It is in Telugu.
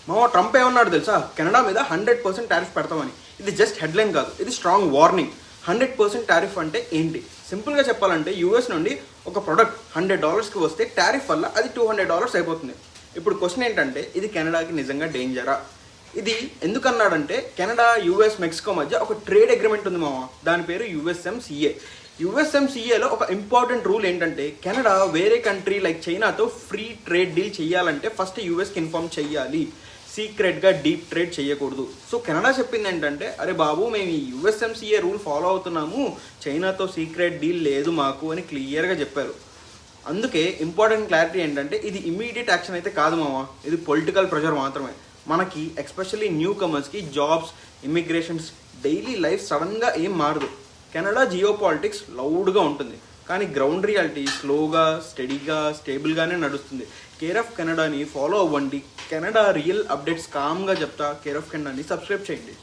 మా ట్రంప్ ఏమన్నాడు తెలుసా, కెనడా మీద 100% టారిఫ్ పెడతామని. ఇది జస్ట్ హెడ్లైన్ కాదు, ఇది స్ట్రాంగ్ వార్నింగ్. 100% టారిఫ్ అంటే ఏంటి? సింపుల్గా చెప్పాలంటే యూఎస్ నుండి ఒక ప్రొడక్ట్ $100కి వస్తే టారిఫ్ వల్ల అది $200 అయిపోతుంది. ఇప్పుడు క్వశ్చన్ ఏంటంటే, ఇది కెనడాకి నిజంగా డేంజరా? ఇది ఎందుకన్నాడంటే, కెనడా, యూఎస్, మెక్సికో మధ్య ఒక ట్రేడ్ అగ్రిమెంట్ ఉంది మామ, దాని పేరు యుఎస్ఎంసిఏ. యుఎస్ఎంసిఏలో ఒక ఇంపార్టెంట్ రూల్ ఏంటంటే, కెనడా వేరే కంట్రీ లైక్ చైనాతో ఫ్రీ ట్రేడ్ డీల్ చేయాలంటే ఫస్ట్ యూఎస్కి ఇన్ఫార్మ్ చేయాలి, సీక్రెట్గా డీప్ ట్రేడ్ చేయకూడదు. సో కెనడా చెప్పింది ఏంటంటే, అరే బాబు మేము ఈ యుఎస్ఎంసిఏ రూల్ ఫాలో అవుతున్నాము, చైనాతో సీక్రెట్ డీల్ లేదు మాకు అని క్లియర్గా చెప్పారు. అందుకే ఇంపార్టెంట్ క్లారిటీ ఏంటంటే, ఇది ఇమీడియట్ యాక్షన్ అయితే కాదు మామ, ఇది పొలిటికల్ ప్రెషర్ మాత్రమే. మనకి ఎస్పెషల్లీ న్యూ కమర్స్కి జాబ్స్, ఇమిగ్రేషన్స్, డైలీ లైఫ్ సడన్గా ఏం మారదు. కెనడా జియో పాలిటిక్స్ లౌడ్గా ఉంటుంది, కానీ గ్రౌండ్ రియాలిటీ స్లోగా, స్టడీగా, స్టేబుల్గానే నడుస్తుంది. కేర్ ఆఫ్ కెనడాని ఫాలో అవ్వండి. కెనడా రియల్ అప్డేట్స్ కామ్గా చెప్తా. కేర్ ఆఫ్ కెనడాని సబ్స్క్రైబ్ చేయండి.